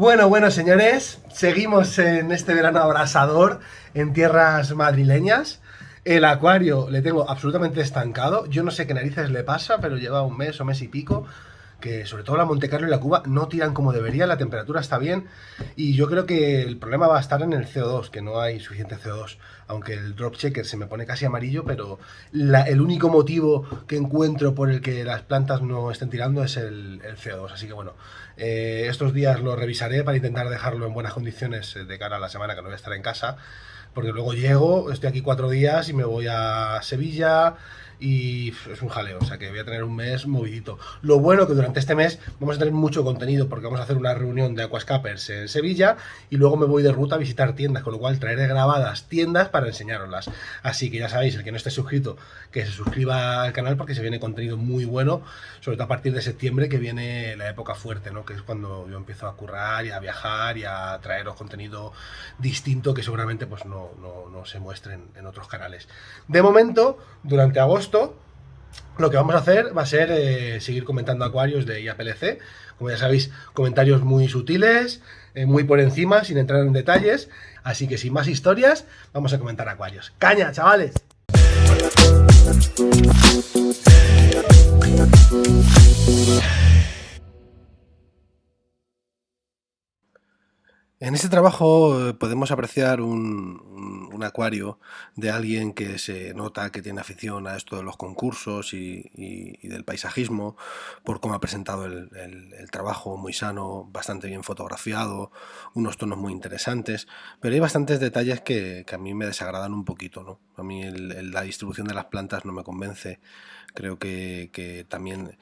Bueno, señores, seguimos en este verano abrasador en tierras madrileñas. El acuario le tengo absolutamente estancado. Yo no sé qué narices le pasa, pero lleva un mes o mes y pico que sobre todo la Monte Carlo y la Cuba no tiran como debería, la temperatura está bien y yo creo que el problema va a estar en el CO2, que no hay suficiente CO2, aunque el drop checker se me pone casi amarillo, pero el único motivo que encuentro por el que las plantas no estén tirando es el CO2, así que bueno, estos días lo revisaré para intentar dejarlo en buenas condiciones de cara a la semana que no voy a estar en casa, porque luego llego, estoy aquí 4 días y me voy a Sevilla y es un jaleo, o sea que voy a tener un mes movidito. Lo bueno que durante este mes vamos a tener mucho contenido porque vamos a hacer una reunión de Aquascapers en Sevilla y luego me voy de ruta a visitar tiendas, con lo cual traeré grabadas tiendas para enseñaroslas. Así que ya sabéis, el que no esté suscrito, que se suscriba al canal porque se viene contenido muy bueno, sobre todo a partir de septiembre, que viene la época fuerte, ¿no? Que es cuando yo empiezo a currar y a viajar y a traeros contenido distinto que seguramente pues no se muestren en otros canales. De momento, durante agosto, lo que vamos a hacer va a ser seguir comentando acuarios de IAPLC. Como ya sabéis, comentarios muy sutiles, muy por encima, sin entrar en detalles. Así que sin más historias, vamos a comentar acuarios. ¡Caña, chavales! En este trabajo podemos apreciar un acuario de alguien que se nota que tiene afición a esto de los concursos y del paisajismo, por cómo ha presentado el trabajo, muy sano, bastante bien fotografiado, unos tonos muy interesantes, pero hay bastantes detalles que a mí me desagradan un poquito, ¿no? A mí la distribución de las plantas no me convence. Creo que también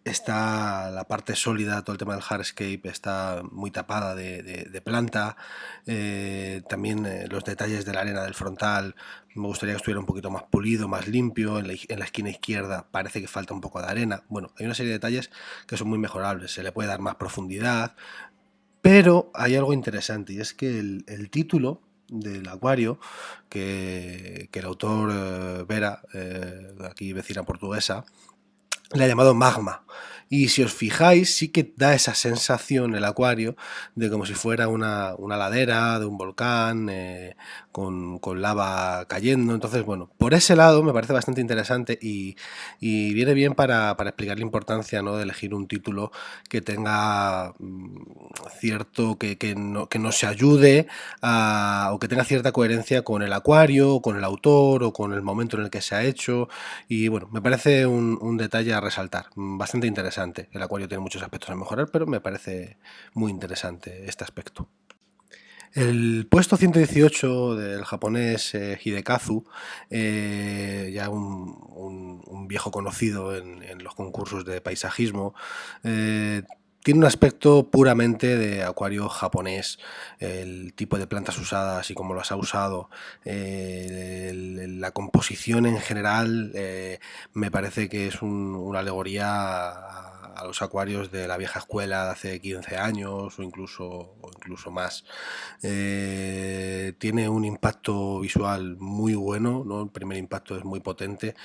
está la parte sólida, todo el tema del hardscape está muy tapada de planta. También los detalles de la arena del frontal me gustaría que estuviera un poquito más pulido, más limpio. En la esquina izquierda parece que falta un poco de arena. Bueno, hay una serie de detalles que son muy mejorables, se le puede dar más profundidad, pero hay algo interesante y es que el título del acuario que el autor Vera, aquí vecina portuguesa, le ha llamado magma. Y si os fijáis, sí que da esa sensación el acuario de como si fuera una ladera de un volcán con lava cayendo. Entonces, bueno, por ese lado me parece bastante interesante y viene bien para explicar la importancia, ¿no?, de elegir un título que tenga cierto, que nos ayude o que tenga cierta coherencia con el acuario, con el autor o con el momento en el que se ha hecho. Y bueno, me parece un detalle a resaltar, bastante interesante. El acuario tiene muchos aspectos a mejorar, pero me parece muy interesante este aspecto. El puesto 118 del japonés Hidekazu, ya un viejo conocido en los concursos de paisajismo, tiene un aspecto puramente de acuario japonés, el tipo de plantas usadas y cómo las ha usado, la composición en general, me parece que es una alegoría a los acuarios de la vieja escuela de hace 15 años o incluso más. Tiene un impacto visual muy bueno, ¿no? El primer impacto es muy potente,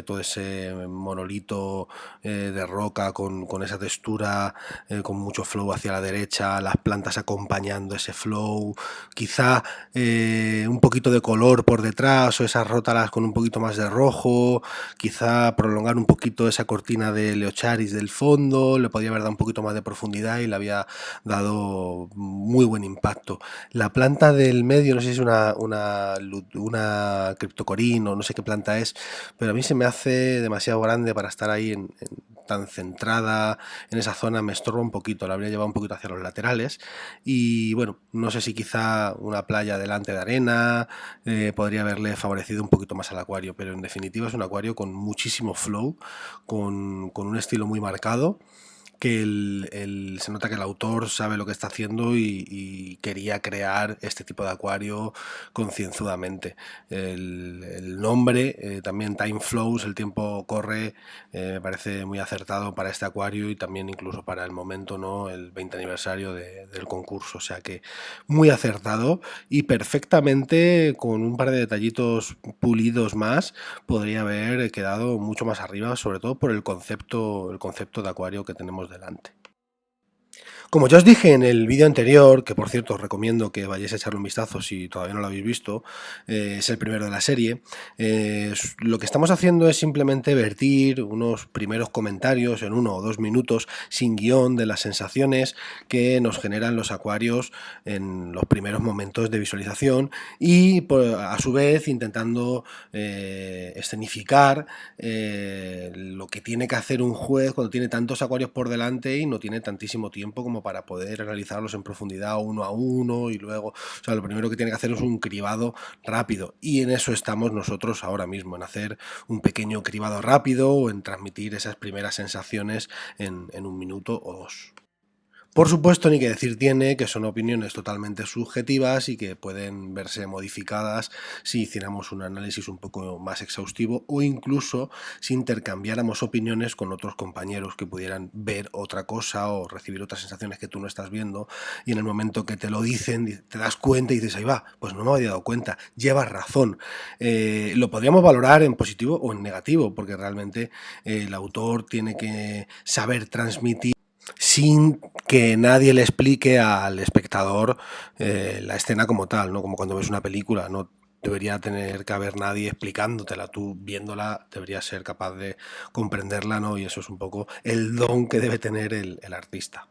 todo ese monolito de roca con esa textura, con mucho flow hacia la derecha, las plantas acompañando ese flow, quizá un poquito de color por detrás o esas rótalas con un poquito más de rojo, quizá prolongar un poquito esa cortina de Leocharis del fondo, le podría haber dado un poquito más de profundidad y le había dado muy buen impacto. La planta del medio, no sé si es una criptocorin o no sé qué planta es, pero a mí se me hace demasiado grande para estar ahí tan centrada en esa zona, me estorba un poquito, la habría llevado un poquito hacia los laterales y bueno, no sé si quizá una playa delante de arena podría haberle favorecido un poquito más al acuario, pero en definitiva es un acuario con muchísimo flow, con un estilo muy marcado, que se nota que el autor sabe lo que está haciendo y quería crear este tipo de acuario concienzudamente. El nombre, también Time Flows, el tiempo corre, me parece muy acertado para este acuario y también incluso para el momento, ¿no?, el 20 aniversario del concurso. O sea que muy acertado y perfectamente con un par de detallitos pulidos más podría haber quedado mucho más arriba, sobre todo por el concepto de acuario que tenemos delante. Como ya os dije en el vídeo anterior, que por cierto os recomiendo que vayáis a echarle un vistazo si todavía no lo habéis visto, es el primero de la serie, lo que estamos haciendo es simplemente vertir unos primeros comentarios en 1 o 2 minutos sin guión de las sensaciones que nos generan los acuarios en los primeros momentos de visualización y a su vez intentando escenificar lo que tiene que hacer un juez cuando tiene tantos acuarios por delante y no tiene tantísimo tiempo como para poder realizarlos en profundidad uno a uno y luego, o sea, lo primero que tiene que hacer es un cribado rápido y en eso estamos nosotros ahora mismo, en hacer un pequeño cribado rápido o en transmitir esas primeras sensaciones en 1 minuto o 2. Por supuesto, ni que decir tiene que son opiniones totalmente subjetivas y que pueden verse modificadas si hiciéramos un análisis un poco más exhaustivo o incluso si intercambiáramos opiniones con otros compañeros que pudieran ver otra cosa o recibir otras sensaciones que tú no estás viendo y en el momento que te lo dicen te das cuenta y dices, ahí va, pues no me había dado cuenta, llevas razón. Lo podríamos valorar en positivo o en negativo porque realmente el autor tiene que saber transmitir sin que nadie le explique al espectador la escena como tal, ¿no? Como cuando ves una película, no debería tener que haber nadie explicándotela, tú viéndola deberías ser capaz de comprenderla, ¿no? Y eso es un poco el don que debe tener el artista.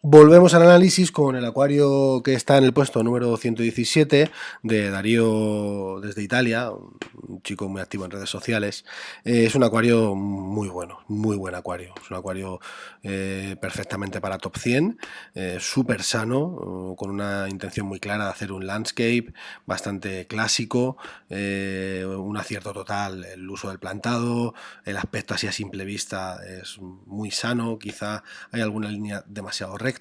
Volvemos al análisis con el acuario que está en el puesto número 117 de Darío desde Italia, un chico muy activo en redes sociales. Es un acuario muy bueno, muy buen acuario. Es un acuario perfectamente para top 100, súper sano, con una intención muy clara de hacer un landscape bastante clásico, un acierto total, el uso del plantado, el aspecto así a simple vista es muy sano, quizá hay alguna línea demasiado recta,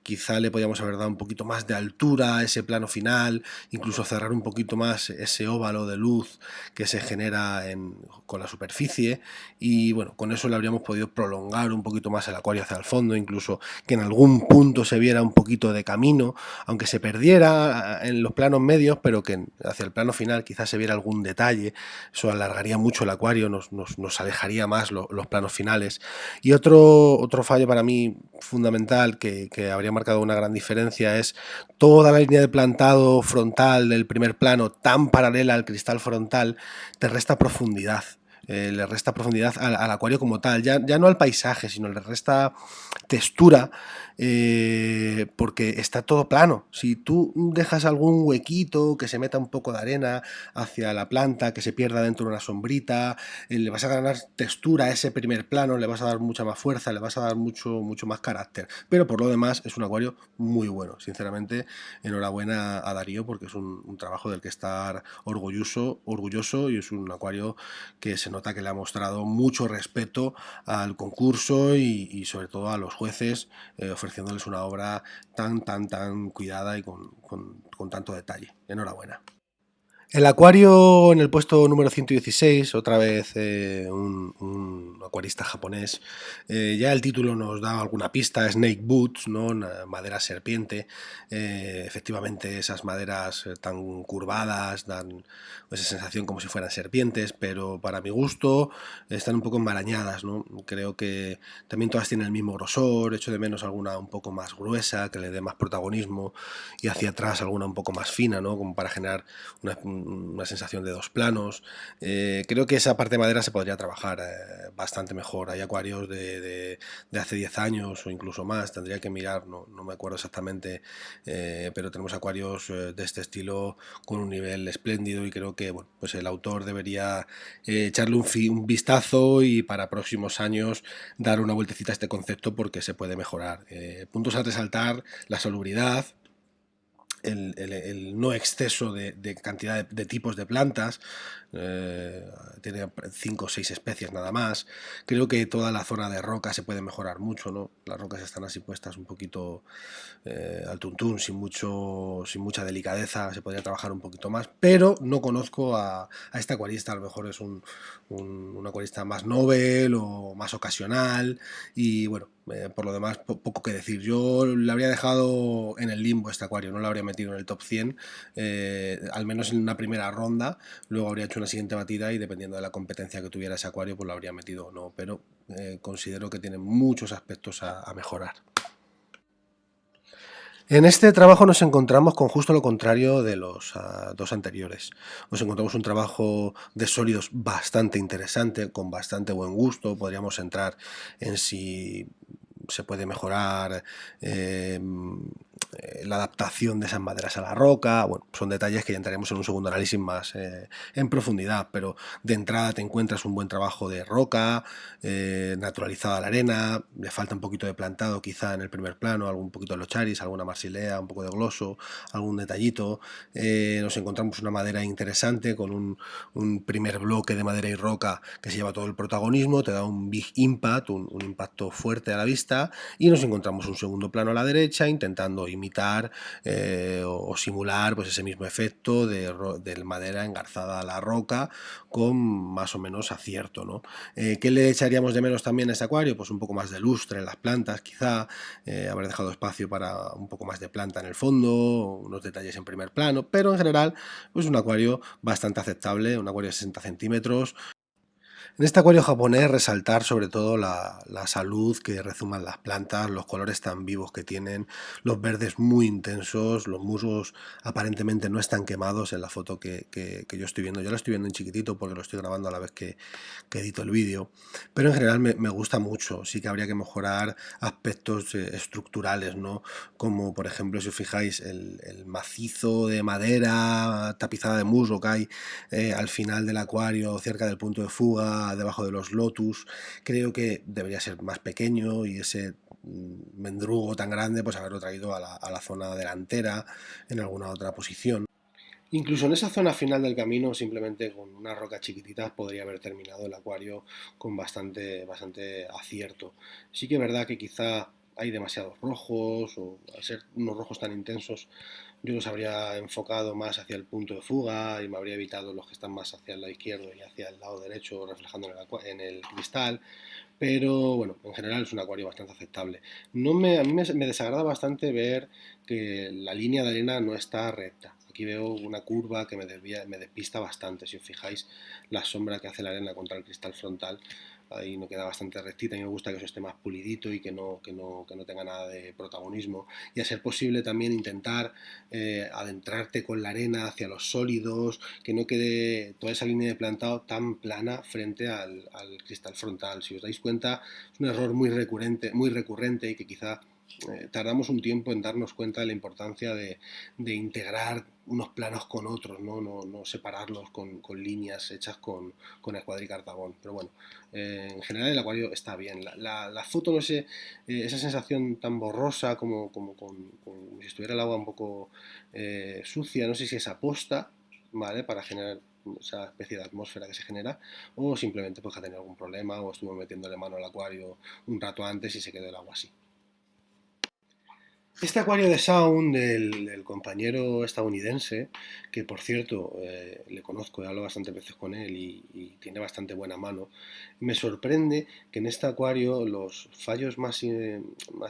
quizá le podíamos haber dado un poquito más de altura a ese plano final, incluso cerrar un poquito más ese óvalo de luz que se genera con la superficie y bueno, con eso le habríamos podido prolongar un poquito más el acuario hacia el fondo, incluso que en algún punto se viera un poquito de camino, aunque se perdiera en los planos medios, pero que hacia el plano final quizás se viera algún detalle, eso alargaría mucho el acuario, nos alejaría más los planos finales. Y otro fallo para mí fundamental que habría marcado una gran diferencia es toda la línea de plantado frontal del primer plano tan paralela al cristal frontal te resta profundidad. Le resta profundidad al acuario como tal, ya no al paisaje, sino le resta textura porque está todo plano. Si tú dejas algún huequito, que se meta un poco de arena hacia la planta, que se pierda dentro de una sombrita, le vas a ganar textura a ese primer plano, le vas a dar mucha más fuerza, le vas a dar mucho más carácter. Pero por lo demás es un acuario muy bueno. Sinceramente, enhorabuena a Darío porque es un trabajo del que estar orgulloso y es un acuario que se nota que le ha mostrado mucho respeto al concurso y sobre todo a los jueces, ofreciéndoles una obra tan cuidada y con tanto detalle. Enhorabuena. El acuario en el puesto número 116, otra vez un acuarista japonés. Ya el título nos da alguna pista, Snake Boots, ¿no? Una madera serpiente. Efectivamente, esas maderas tan curvadas dan esa sensación como si fueran serpientes, pero para mi gusto están un poco enmarañadas, ¿no? Creo que también todas tienen el mismo grosor, echo de menos alguna un poco más gruesa, que le dé más protagonismo, y hacia atrás alguna un poco más fina, ¿no? Como para generar una sensación de dos planos. Creo que esa parte de madera se podría trabajar bastante mejor. Hay acuarios de hace 10 años o incluso más, tendría que mirar, no me acuerdo exactamente, pero tenemos acuarios de este estilo con un nivel espléndido y creo que bueno, pues el autor debería echarle un vistazo y para próximos años dar una vueltecita a este concepto porque se puede mejorar. Puntos a resaltar: la salubridad, el no exceso de cantidad de tipos de plantas, tiene 5 o 6 especies nada más. Creo que toda la zona de roca se puede mejorar mucho, ¿no? Las rocas están así puestas un poquito al tuntún, sin mucha delicadeza, se podría trabajar un poquito más, pero no conozco a este acuarista, a lo mejor es un acuarista más novel o más ocasional y bueno, por lo demás poco que decir. Yo le habría dejado en el limbo este acuario, no lo habría metido en el top 100, al menos en una primera ronda, luego habría hecho una siguiente batida y dependiendo de la competencia que tuviera ese acuario pues lo habría metido o no, pero considero que tiene muchos aspectos a mejorar. En este trabajo nos encontramos con justo lo contrario de los dos anteriores. Nos encontramos un trabajo de sólidos bastante interesante, con bastante buen gusto. Podríamos entrar en si se puede mejorar eh, la adaptación de esas maderas a la roca. Bueno, son detalles que ya entraremos en un segundo análisis más en profundidad, pero de entrada te encuentras un buen trabajo de roca, naturalizada la arena, le falta un poquito de plantado quizá en el primer plano, algún poquito de los charis, alguna marsilea, un poco de gloso, algún detallito. Nos encontramos una madera interesante con un primer bloque de madera y roca que se lleva todo el protagonismo, te da un big impact, un impacto fuerte a la vista, y nos encontramos un segundo plano a la derecha intentando imitar o simular pues ese mismo efecto de madera engarzada a la roca con más o menos acierto, ¿no? ¿Qué le echaríamos de menos también a este acuario? Pues un poco más de lustre en las plantas, quizá, haber dejado espacio para un poco más de planta en el fondo, unos detalles en primer plano, pero en general, pues un acuario bastante aceptable, un acuario de 60 centímetros. En este acuario japonés resaltar sobre todo la salud que rezuman las plantas, los colores tan vivos que tienen, los verdes muy intensos, los musgos aparentemente no están quemados en la foto que yo estoy viendo. Yo lo estoy viendo en chiquitito porque lo estoy grabando a la vez que edito el vídeo, pero en general me gusta mucho. Sí que habría que mejorar aspectos estructurales, ¿no? Como por ejemplo, si os fijáis, el macizo de madera tapizada de musgo que hay al final del acuario, cerca del punto de fuga, debajo de los lotus. Creo que debería ser más pequeño y ese mendrugo tan grande, pues haberlo traído a la zona delantera en alguna otra posición. Incluso en esa zona final del camino, simplemente con unas rocas chiquititas, podría haber terminado el acuario con bastante acierto. Sí que es verdad que quizá hay demasiados rojos, o al ser unos rojos tan intensos, yo los habría enfocado más hacia el punto de fuga y me habría evitado los que están más hacia el lado izquierdo y hacia el lado derecho, reflejando en el cristal. Pero bueno, en general es un acuario bastante aceptable. A mí me desagrada bastante ver que la línea de arena no está recta. Aquí veo una curva que me despista bastante. Si os fijáis, la sombra que hace la arena contra el cristal frontal, ahí no queda bastante rectita. A mí me gusta que eso esté más pulidito y que no tenga nada de protagonismo. Y a ser posible también intentar adentrarte con la arena hacia los sólidos, que no quede toda esa línea de plantado tan plana frente al cristal frontal. Si os dais cuenta, es un error muy recurrente y que quizá tardamos un tiempo en darnos cuenta de la importancia de integrar unos planos con otros, no separarlos con líneas hechas con el cuadricartabón. Pero bueno, en general el acuario está bien. La foto, no sé, esa sensación tan borrosa como si estuviera el agua un poco sucia, no sé si es aposta, ¿vale? Para generar esa especie de atmósfera que se genera, o simplemente pues que ha tenido algún problema o estuvo metiéndole mano al acuario un rato antes y se quedó el agua así. Este acuario de Sound del compañero estadounidense, que por cierto le conozco, he hablado bastantes veces con él y tiene bastante buena mano, me sorprende que en este acuario los fallos más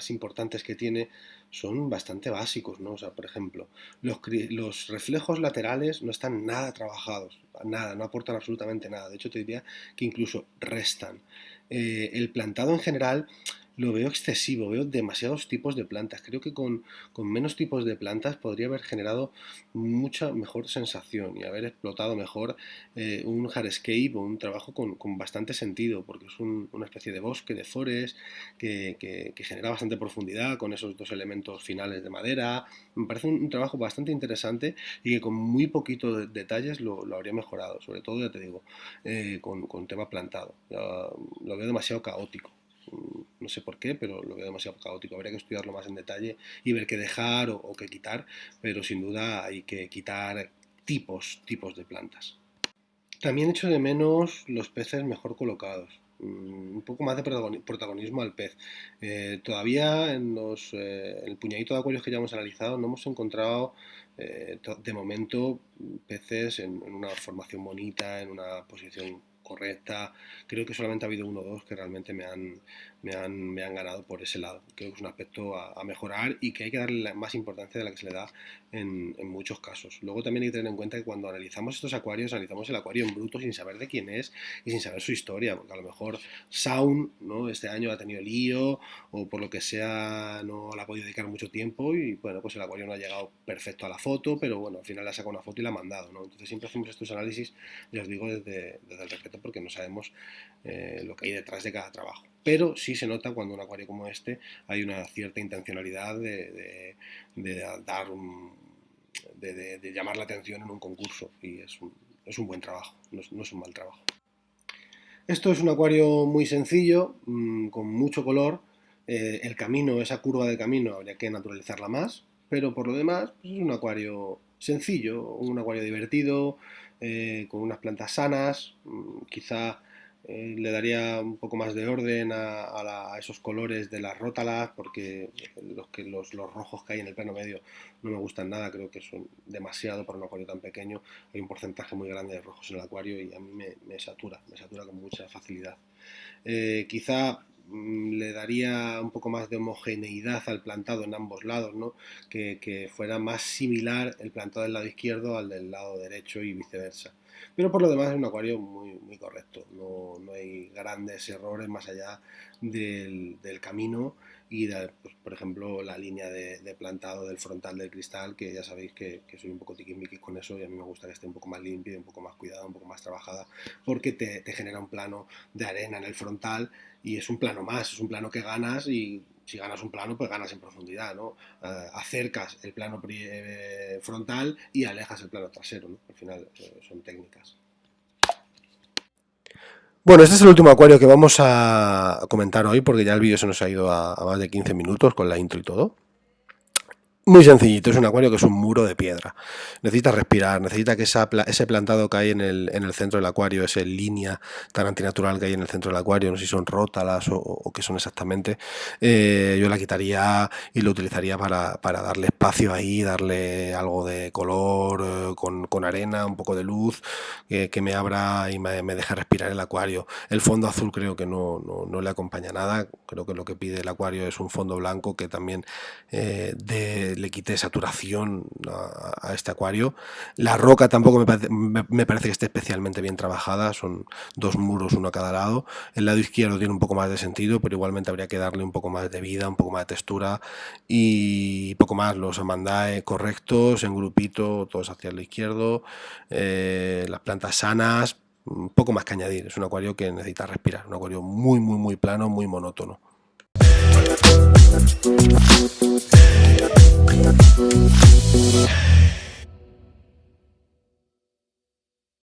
importantes que tiene son bastante básicos, ¿no? O sea, por ejemplo, los reflejos laterales no están nada trabajados, nada, no aportan absolutamente nada. De hecho, te diría que incluso restan. El plantado en general lo veo excesivo, veo demasiados tipos de plantas. Creo que con menos tipos de plantas podría haber generado mucha mejor sensación y haber explotado mejor un hardscape o un trabajo con bastante sentido, porque es una especie de bosque, de forest, que genera bastante profundidad con esos dos elementos finales de madera. Me parece un trabajo bastante interesante y que con muy poquitos detalles lo habría mejorado, sobre todo, ya te digo, con tema plantado. Ya lo veo demasiado caótico. No sé por qué, pero lo veo demasiado caótico. Habría que estudiarlo más en detalle y ver qué dejar o qué quitar, pero sin duda hay que quitar tipos de plantas. También echo de menos los peces mejor colocados. Un poco más de protagonismo al pez. Todavía en el puñadito de acuarios que ya hemos analizado no hemos encontrado de momento peces en una formación bonita, en una posición correcta. Creo que solamente ha habido uno o dos que realmente me han ganado por ese lado. Creo que es un aspecto a mejorar y que hay que darle más importancia de la que se le da en muchos casos. Luego también hay que tener en cuenta que cuando analizamos estos acuarios, analizamos el acuario en bruto sin saber de quién es y sin saber su historia, porque a lo mejor Sound, ¿no?, este año ha tenido lío o por lo que sea no le ha podido dedicar mucho tiempo y bueno, pues el acuario no ha llegado perfecto a la foto, pero bueno, al final le ha sacado una foto y la ha mandado, ¿no? Entonces siempre hacemos estos análisis, ya os digo, desde el respeto, porque no sabemos lo que hay detrás de cada trabajo. Pero sí se nota cuando en un acuario como este hay una cierta intencionalidad de dar de llamar la atención en un concurso y es un buen trabajo, no es un mal trabajo. Esto es un acuario muy sencillo, con mucho color. El camino, esa curva de camino, habría que naturalizarla más, pero por lo demás pues es un acuario sencillo, un acuario divertido, con unas plantas sanas. Quizá le daría un poco más de orden a esos colores de las rótalas, porque los rojos que hay en el plano medio no me gustan nada, creo que son demasiado para un acuario tan pequeño. Hay un porcentaje muy grande de rojos en el acuario y a mí me satura con mucha facilidad. Quizá le daría un poco más de homogeneidad al plantado en ambos lados, ¿no? Que fuera más similar el plantado del lado izquierdo al del lado derecho y viceversa. Pero por lo demás es un acuario muy correcto, no hay grandes errores más allá del camino y pues, por ejemplo, la línea de plantado del frontal del cristal, que ya sabéis que soy un poco tiquismiquis con eso y a mí me gusta que esté un poco más limpia, un poco más cuidada, un poco más trabajada, porque te genera un plano de arena en el frontal y es un plano más, es un plano que ganas y si ganas un plano, pues ganas en profundidad, ¿no? Acercas el plano frontal y alejas el plano trasero, ¿no? Al final son técnicas. Bueno, este es el último acuario que vamos a comentar hoy, porque ya el vídeo se nos ha ido a más de 15 minutos con la intro y todo. Muy sencillito, es un acuario que es un muro de piedra. Necesita respirar, necesita que ese plantado que hay en el centro del acuario, esa línea tan antinatural que hay en el centro del acuario, no sé si son rótalas o qué son exactamente, yo la quitaría y lo utilizaría para darle espacio ahí, darle algo de color, con arena, un poco de luz, que me abra y me deje respirar el acuario. El fondo azul creo que no le acompaña nada, creo que lo que pide el acuario es un fondo blanco que también le quite saturación a este acuario. La roca tampoco me parece que esté especialmente bien trabajada, son dos muros uno a cada lado. El lado izquierdo tiene un poco más de sentido, pero igualmente habría que darle un poco más de vida, un poco más de textura y poco más. Los amandae correctos, en grupito, todos hacia el izquierdo, las plantas sanas, un poco más que añadir. Es un acuario que necesita respirar, un acuario muy plano, muy monótono. We'll be right back.